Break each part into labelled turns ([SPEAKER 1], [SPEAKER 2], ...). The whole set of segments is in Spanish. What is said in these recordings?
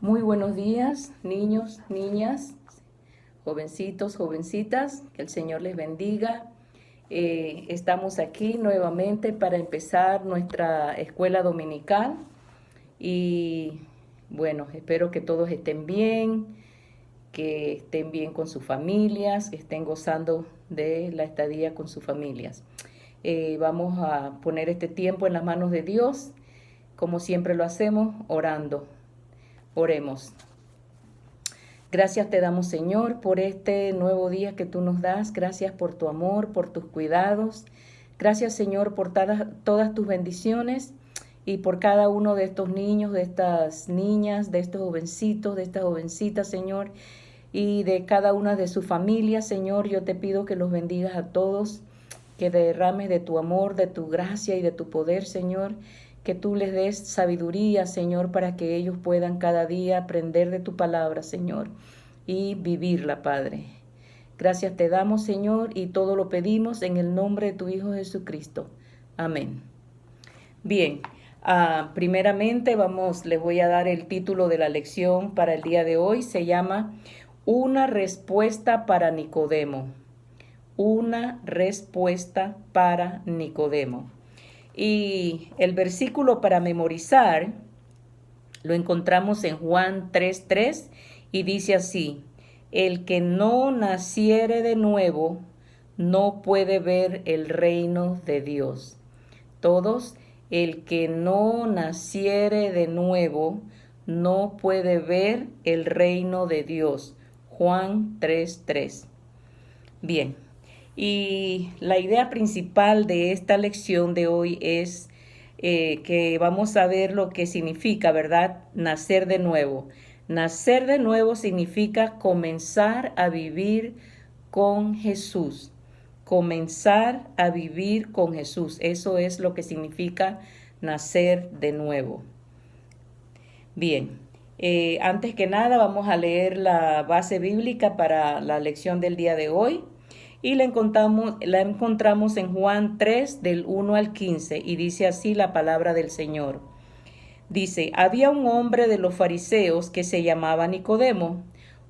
[SPEAKER 1] Muy buenos días, niños, niñas, jovencitos, jovencitas, que el Señor les bendiga. Estamos aquí nuevamente para empezar nuestra escuela dominical y bueno, espero que todos estén bien, que estén bien con sus familias, que estén gozando de la estadía con sus familias. Vamos a poner este tiempo en las manos de Dios, como siempre lo hacemos, orando. Oremos. Gracias te damos, Señor, por este nuevo día que tú nos das. Gracias por tu amor, por tus cuidados. Gracias, Señor, por todas tus bendiciones y por cada uno de estos niños, de estas niñas, de estos jovencitos, de estas jovencitas, Señor, y de cada una de sus familias, Señor. Yo te pido que los bendigas a todos, que derrames de tu amor, de tu gracia y de tu poder, Señor, que tú les des sabiduría, Señor, para que ellos puedan cada día aprender de tu palabra, Señor, y vivirla, Padre. Gracias te damos, Señor, y todo lo pedimos en el nombre de tu Hijo Jesucristo. Amén. Bien, primeramente les voy a dar el título de la lección para el día de hoy. Se llama Una respuesta para Nicodemo. Una respuesta para Nicodemo. Y el versículo para memorizar lo encontramos en Juan 3:3 y dice así: el que no naciere de nuevo no puede ver el reino de Dios. Todos, el que no naciere de nuevo no puede ver el reino de Dios. Juan 3:3. Bien. Y la idea principal de esta lección de hoy es que vamos a ver lo que significa, ¿verdad? Nacer de nuevo. Nacer de nuevo significa comenzar a vivir con Jesús. Comenzar a vivir con Jesús. Eso es lo que significa nacer de nuevo. Bien, antes que nada vamos a leer la base bíblica para la lección del día de hoy. Y la encontramos en Juan 3, del 1 al 15, y dice así la palabra del Señor. Dice: había un hombre de los fariseos que se llamaba Nicodemo,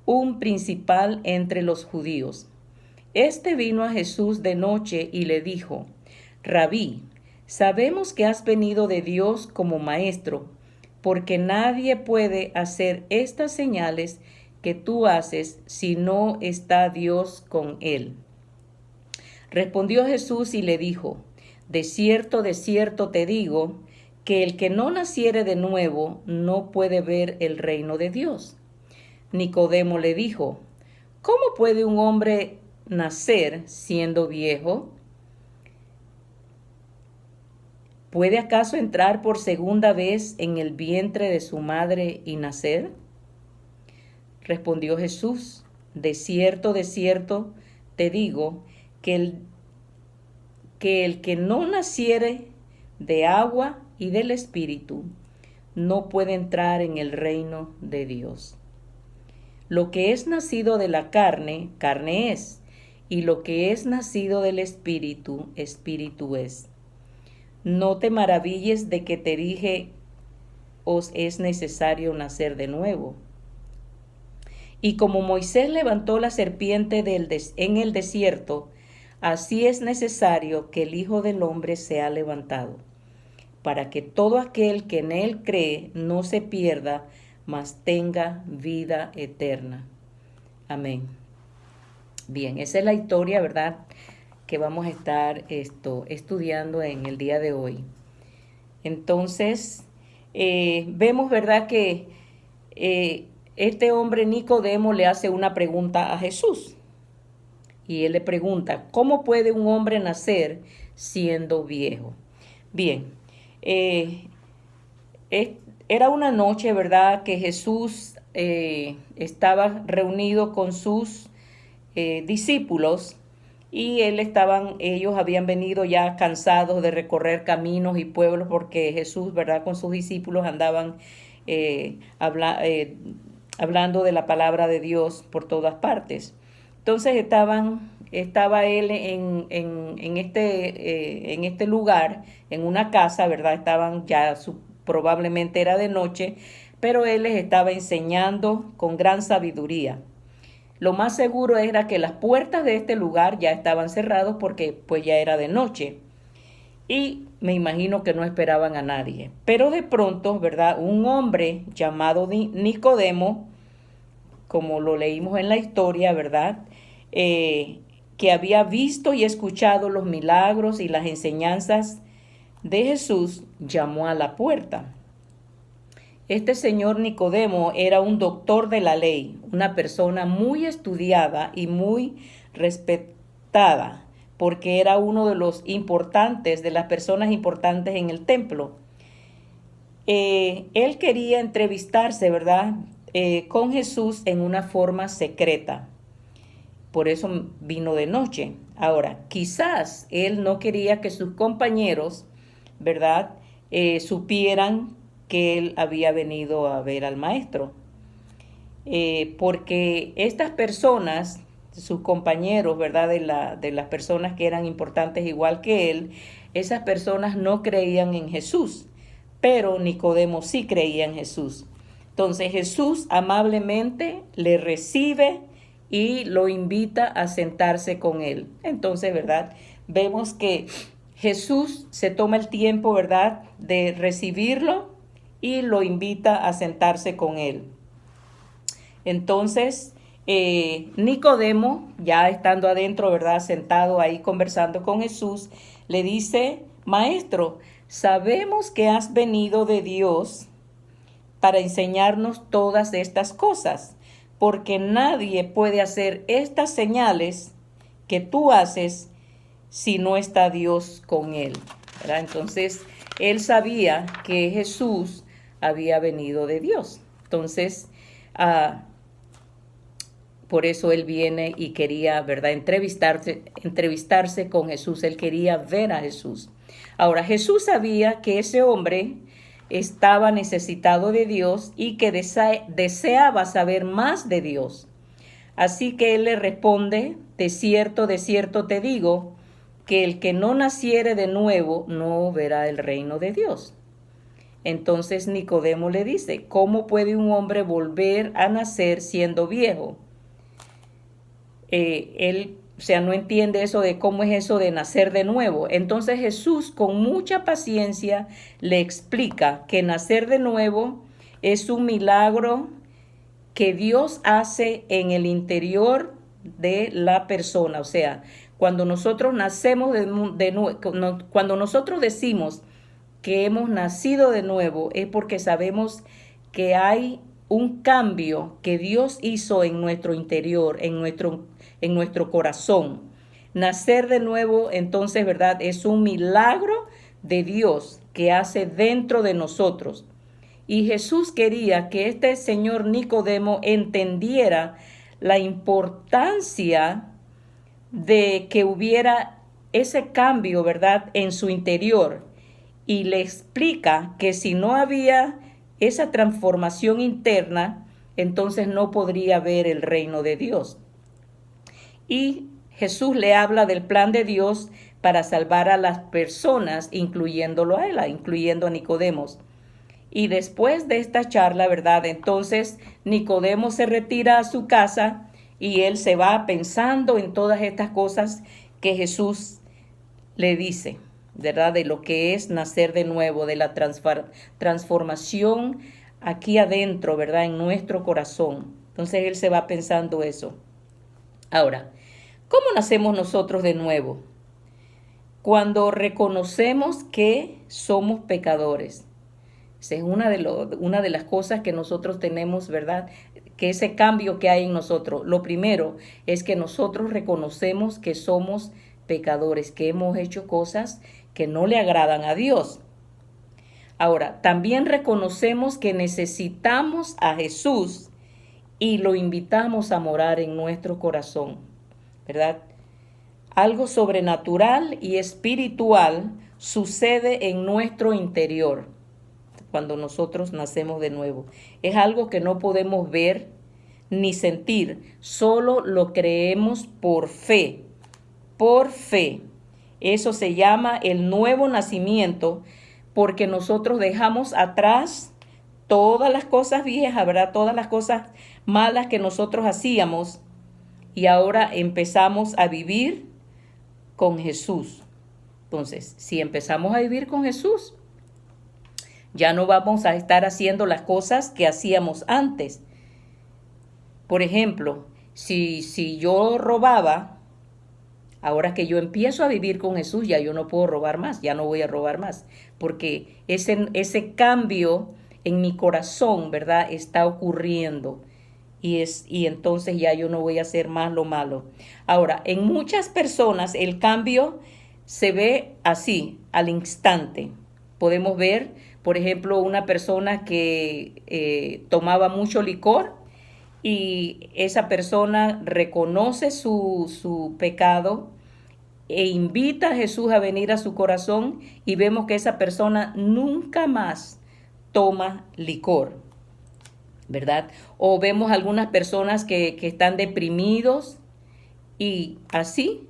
[SPEAKER 1] un principal entre los judíos. Este vino a Jesús de noche y le dijo: Rabí, sabemos que has venido de Dios como maestro, porque nadie puede hacer estas señales que tú haces si no está Dios con él. Respondió Jesús y le dijo: de cierto te digo, que el que no naciere de nuevo no puede ver el reino de Dios. Nicodemo le dijo: ¿cómo puede un hombre nacer siendo viejo? ¿Puede acaso entrar por segunda vez en el vientre de su madre y nacer? Respondió Jesús: de cierto te digo, que el que no naciere de agua y del Espíritu no puede entrar en el reino de Dios. Lo que es nacido de la carne, carne es, y lo que es nacido del Espíritu, Espíritu es. No te maravilles de que te dije, os es necesario nacer de nuevo. Y como Moisés levantó la serpiente en el desierto, así es necesario que el Hijo del Hombre sea levantado, para que todo aquel que en él cree no se pierda, mas tenga vida eterna. Amén. Bien, esa es la historia, ¿verdad?, que vamos a estar estudiando en el día de hoy. Entonces, vemos, ¿verdad?, que este hombre Nicodemo le hace una pregunta a Jesús. Y él le pregunta: ¿cómo puede un hombre nacer siendo viejo? Bien, era una noche, ¿verdad?, que Jesús estaba reunido con sus discípulos, y ellos habían venido ya cansados de recorrer caminos y pueblos, porque Jesús, ¿verdad?, con sus discípulos andaban hablando de la palabra de Dios por todas partes. Entonces estaba él en este lugar, en una casa, ¿verdad? Estaban ya, probablemente era de noche, pero él les estaba enseñando con gran sabiduría. Lo más seguro era que las puertas de este lugar ya estaban cerradas porque pues ya era de noche. Y me imagino que no esperaban a nadie. Pero de pronto, ¿verdad? Un hombre llamado Nicodemo, como lo leímos en la historia, ¿verdad? Que había visto y escuchado los milagros y las enseñanzas de Jesús, llamó a la puerta. Este señor Nicodemo era un doctor de la ley, una persona muy estudiada y muy respetada, porque era uno de los importantes, de las personas importantes en el templo. Él quería entrevistarse, ¿verdad?, con Jesús en una forma secreta. Por eso vino de noche. Ahora, quizás él no quería que sus compañeros, ¿verdad?, supieran que él había venido a ver al maestro. Porque estas personas, sus compañeros, ¿verdad?, de las personas que eran importantes igual que él, esas personas no creían en Jesús, pero Nicodemo sí creía en Jesús. Entonces Jesús amablemente le recibe y lo invita a sentarse con él. Entonces, ¿verdad?, vemos que Jesús se toma el tiempo, ¿verdad?, de recibirlo y lo invita a sentarse con él. Entonces, Nicodemo, ya estando adentro, ¿verdad?, sentado ahí conversando con Jesús, le dice: Maestro, sabemos que has venido de Dios para enseñarnos todas estas cosas, porque nadie puede hacer estas señales que tú haces si no está Dios con él, ¿verdad? Entonces, él sabía que Jesús había venido de Dios. Entonces, por eso él viene y quería, ¿verdad?, entrevistarse con Jesús. Él quería ver a Jesús. Ahora, Jesús sabía que ese hombre estaba necesitado de Dios y que deseaba saber más de Dios. Así que él le responde: de cierto te digo, que el que no naciere de nuevo no verá el reino de Dios. Entonces Nicodemo le dice: ¿cómo puede un hombre volver a nacer siendo viejo? Él, no entiende eso de cómo es eso de nacer de nuevo. Entonces Jesús, con mucha paciencia, le explica que nacer de nuevo es un milagro que Dios hace en el interior de la persona. O sea, cuando nosotros nacemos de nuevo, cuando nosotros decimos que hemos nacido de nuevo, es porque sabemos que hay un cambio que Dios hizo en nuestro interior, en nuestro corazón. Nacer de nuevo, entonces, ¿verdad?, es un milagro de Dios que hace dentro de nosotros. Y Jesús quería que este señor Nicodemo entendiera la importancia de que hubiera ese cambio, ¿verdad?, en su interior. Y le explica que si no había esa transformación interna, entonces no podría ver el reino de Dios. Y Jesús le habla del plan de Dios para salvar a las personas, incluyéndolo a él, incluyendo a Nicodemo. Y después de esta charla, ¿verdad?, entonces Nicodemo se retira a su casa y él se va pensando en todas estas cosas que Jesús le dice, ¿verdad?, de lo que es nacer de nuevo, de la transformación aquí adentro, ¿verdad?, en nuestro corazón. Entonces él se va pensando eso. Ahora, ¿cómo nacemos nosotros de nuevo? Cuando reconocemos que somos pecadores. Esa es una de las cosas que nosotros tenemos, ¿verdad?, que ese cambio que hay en nosotros. Lo primero es que nosotros reconocemos que somos pecadores, que hemos hecho cosas que no le agradan a Dios. Ahora, también reconocemos que necesitamos a Jesús y lo invitamos a morar en nuestro corazón, ¿verdad? Algo sobrenatural y espiritual sucede en nuestro interior cuando nosotros nacemos de nuevo. Es algo que no podemos ver ni sentir, solo lo creemos por fe. Por fe. Eso se llama el nuevo nacimiento, porque nosotros dejamos atrás todas las cosas viejas, ¿verdad? Todas las cosas malas que nosotros hacíamos y ahora empezamos a vivir con Jesús. Entonces, si empezamos a vivir con Jesús, ya no vamos a estar haciendo las cosas que hacíamos antes. Por ejemplo, si yo robaba, ahora que yo empiezo a vivir con Jesús, ya yo no puedo robar más, ya no voy a robar más, porque ese cambio en mi corazón, ¿verdad?, está ocurriendo. Y entonces ya yo no voy a hacer más lo malo. Ahora, en muchas personas el cambio se ve así, al instante. Podemos ver, por ejemplo, una persona que tomaba mucho licor y esa persona reconoce su pecado e invita a Jesús a venir a su corazón y vemos que esa persona nunca más toma licor, ¿verdad? O vemos algunas personas que están deprimidos y así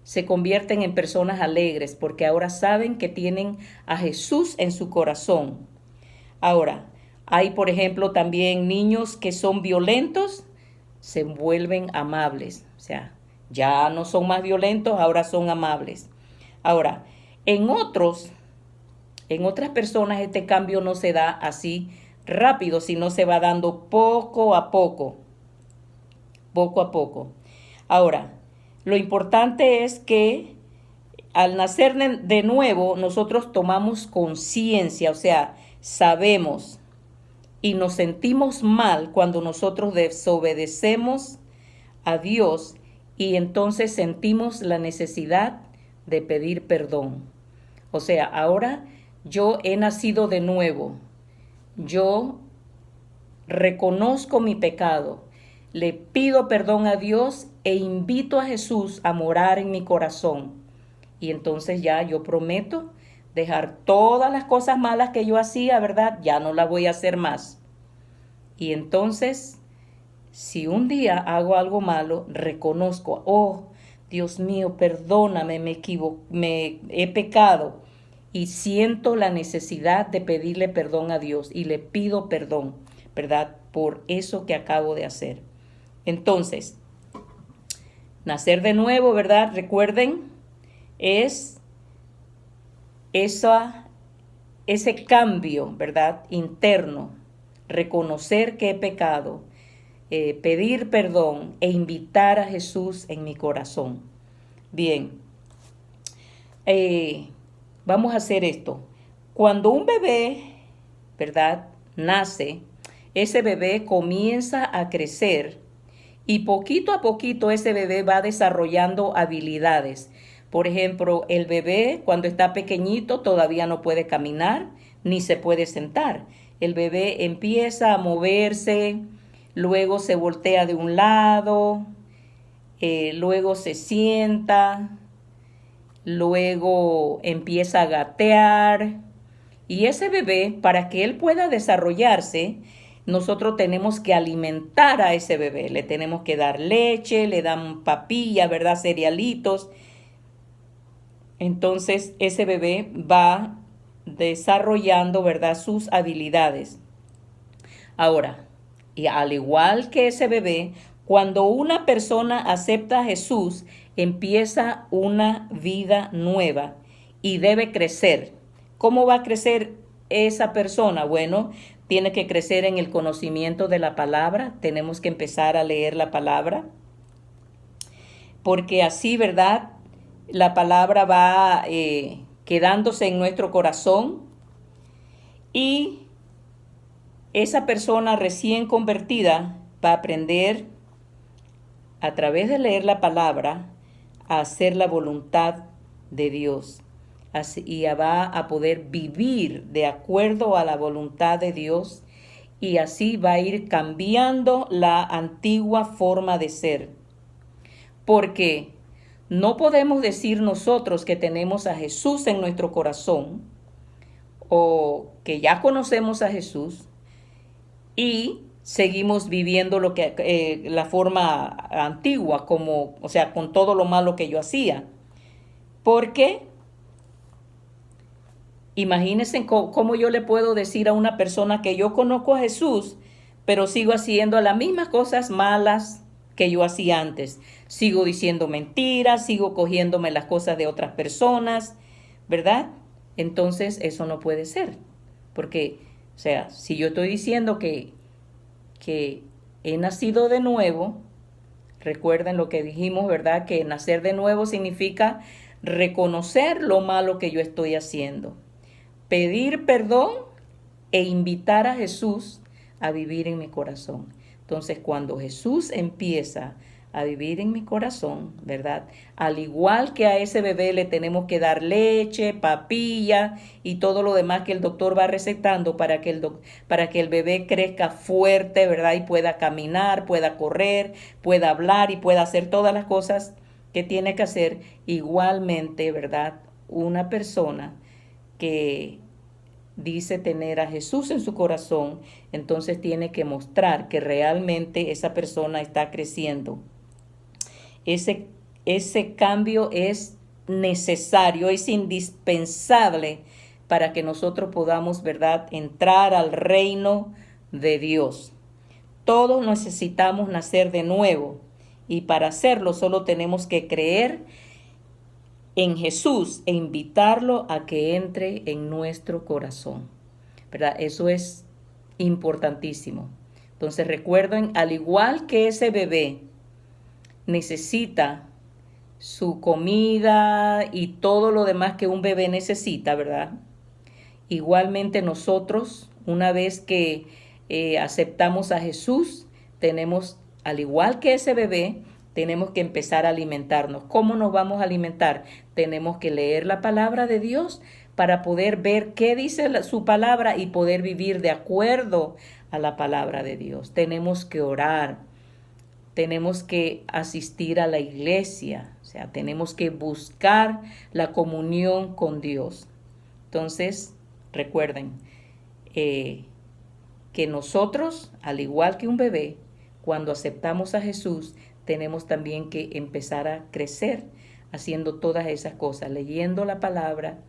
[SPEAKER 1] se convierten en personas alegres porque ahora saben que tienen a Jesús en su corazón. Ahora, hay por ejemplo también niños que son violentos, se vuelven amables, o sea, ya no son más violentos, ahora son amables. Ahora, en otras personas este cambio no se da así rápido, sino se va dando poco a poco, poco a poco. Ahora, lo importante es que al nacer de nuevo nosotros tomamos conciencia, o sea, sabemos y nos sentimos mal cuando nosotros desobedecemos a Dios y entonces sentimos la necesidad de pedir perdón. O sea, ahora yo he nacido de nuevo. Yo reconozco mi pecado, le pido perdón a Dios e invito a Jesús a morar en mi corazón. Y entonces ya yo prometo dejar todas las cosas malas que yo hacía, ¿verdad? Ya no las voy a hacer más. Y entonces, si un día hago algo malo, reconozco, oh, Dios mío, perdóname, me he pecado. Y siento la necesidad de pedirle perdón a Dios y le pido perdón, ¿verdad? Por eso que acabo de hacer. Entonces, nacer de nuevo, ¿verdad? Recuerden, es ese cambio, ¿verdad? Interno, reconocer que he pecado, pedir perdón e invitar a Jesús en mi corazón. Bien, vamos a hacer esto. Cuando un bebé, ¿verdad?, nace, ese bebé comienza a crecer y poquito a poquito ese bebé va desarrollando habilidades. Por ejemplo, el bebé cuando está pequeñito todavía no puede caminar ni se puede sentar. El bebé empieza a moverse, luego se voltea de un lado, luego se sienta, luego empieza a gatear. Y ese bebé, para que él pueda desarrollarse, nosotros tenemos que alimentar a ese bebé. Le tenemos que dar leche, le dan papilla, ¿verdad? Cerealitos. Entonces ese bebé va desarrollando, ¿verdad?, sus habilidades. Ahora, y al igual que ese bebé, cuando una persona acepta a Jesús, empieza una vida nueva y debe crecer. ¿Cómo va a crecer esa persona? Bueno, tiene que crecer en el conocimiento de la palabra. Tenemos que empezar a leer la palabra. Porque así, ¿verdad?, la palabra va quedándose en nuestro corazón y esa persona recién convertida va a aprender a través de leer la palabra a hacer la voluntad de Dios. Y va a poder vivir de acuerdo a la voluntad de Dios y así va a ir cambiando la antigua forma de ser. Porque no podemos decir nosotros que tenemos a Jesús en nuestro corazón o que ya conocemos a Jesús y seguimos viviendo la forma antigua, o sea, con todo lo malo que yo hacía. Porque Imagínense cómo yo le puedo decir a una persona que yo conozco a Jesús, pero sigo haciendo las mismas cosas malas que yo hacía antes. Sigo diciendo mentiras, sigo cogiéndome las cosas de otras personas, ¿verdad? Entonces eso no puede ser. Porque, o sea, si yo estoy diciendo que he nacido de nuevo, recuerden lo que dijimos, ¿verdad? Que nacer de nuevo significa reconocer lo malo que yo estoy haciendo, pedir perdón e invitar a Jesús a vivir en mi corazón. Entonces, cuando Jesús empieza a vivir en mi corazón, ¿verdad? Al igual que a ese bebé le tenemos que dar leche, papilla y todo lo demás que el doctor va recetando para que el bebé crezca fuerte, ¿verdad? Y pueda caminar, pueda correr, pueda hablar y pueda hacer todas las cosas que tiene que hacer. Igualmente, ¿verdad? Una persona que dice tener a Jesús en su corazón, entonces tiene que mostrar que realmente esa persona está creciendo. Ese cambio es necesario, es indispensable para que nosotros podamos, ¿verdad?, entrar al reino de Dios. Todos necesitamos nacer de nuevo y para hacerlo solo tenemos que creer en Jesús e invitarlo a que entre en nuestro corazón, ¿verdad? Eso es importantísimo. Entonces recuerden, al igual que ese bebé necesita su comida y todo lo demás que un bebé necesita, ¿verdad? Igualmente nosotros, una vez que aceptamos a Jesús, tenemos, al igual que ese bebé, tenemos que empezar a alimentarnos. ¿Cómo nos vamos a alimentar? Tenemos que leer la palabra de Dios para poder ver qué dice su palabra y poder vivir de acuerdo a la palabra de Dios. Tenemos que orar, tenemos que asistir a la iglesia, o sea, tenemos que buscar la comunión con Dios. Entonces, recuerden que nosotros, al igual que un bebé, cuando aceptamos a Jesús, tenemos también que empezar a crecer haciendo todas esas cosas, leyendo la palabra,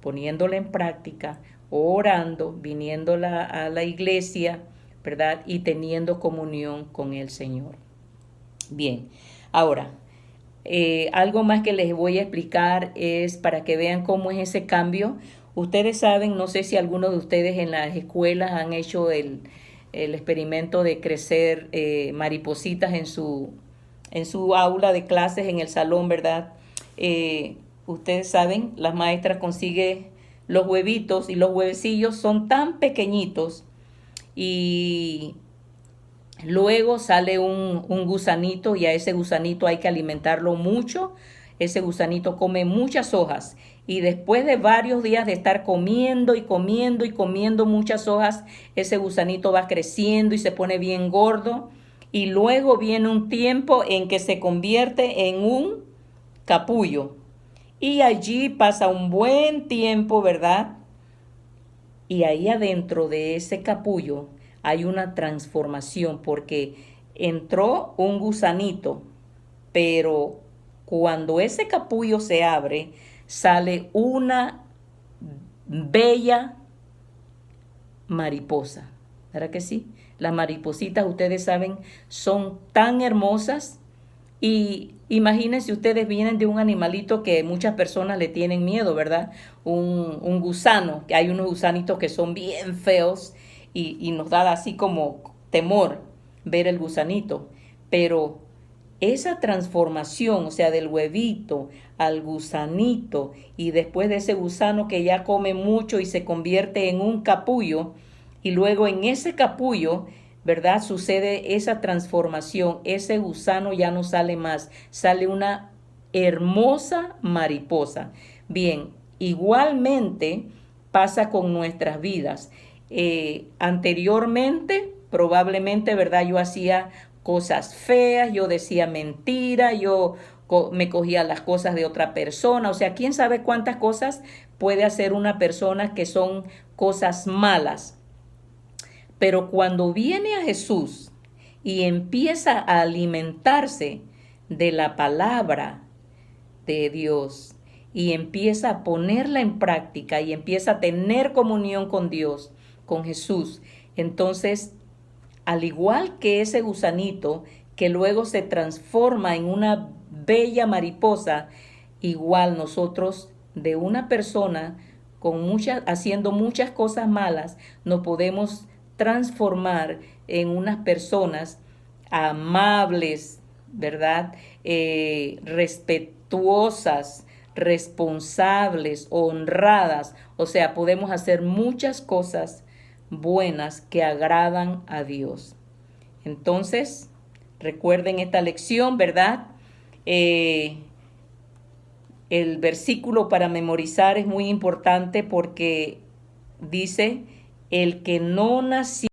[SPEAKER 1] poniéndola en práctica, orando, viniendo a la iglesia, ¿verdad? Y teniendo comunión con el Señor. Bien, ahora, algo más que les voy a explicar es para que vean cómo es ese cambio. Ustedes saben, no sé si algunos de ustedes en las escuelas han hecho el experimento de crecer maripositas en su aula de clases, en el salón, ¿verdad? Ustedes saben, las maestras consiguen los huevitos y los huevecillos son tan pequeñitos y luego sale un gusanito y a ese gusanito hay que alimentarlo mucho. Ese gusanito come muchas hojas y después de varios días de estar comiendo y comiendo y comiendo muchas hojas, ese gusanito va creciendo y se pone bien gordo y luego viene un tiempo en que se convierte en un capullo y allí pasa un buen tiempo, ¿verdad? Y ahí adentro de ese capullo hay una transformación porque entró un gusanito, pero cuando ese capullo se abre, sale una bella mariposa. ¿Verdad que sí? Las maripositas, ustedes saben, son tan hermosas. Y imagínense, ustedes vienen de un animalito que muchas personas le tienen miedo, ¿verdad? Un gusano, que hay unos gusanitos que son bien feos y nos da así como temor ver el gusanito. Pero esa transformación, o sea, del huevito al gusanito y después de ese gusano que ya come mucho y se convierte en un capullo y luego en ese capullo, ¿verdad? Sucede esa transformación, ese gusano ya no sale más, sale una hermosa mariposa. Bien, igualmente pasa con nuestras vidas. Anteriormente, probablemente, ¿verdad? Yo hacía cosas feas, yo decía mentira, yo me cogía las cosas de otra persona, o sea, quién sabe cuántas cosas puede hacer una persona que son cosas malas. Pero cuando viene a Jesús y empieza a alimentarse de la palabra de Dios y empieza a ponerla en práctica y empieza a tener comunión con Dios, con Jesús, entonces, al igual que ese gusanito que luego se transforma en una bella mariposa, igual nosotros de una persona haciendo muchas cosas malas, nos podemos transformar en unas personas amables, ¿verdad? Respetuosas, responsables, honradas. O sea, podemos hacer muchas cosas buenas que agradan a Dios. Entonces, recuerden esta lección, ¿verdad? El versículo para memorizar es muy importante porque dice, el que no nació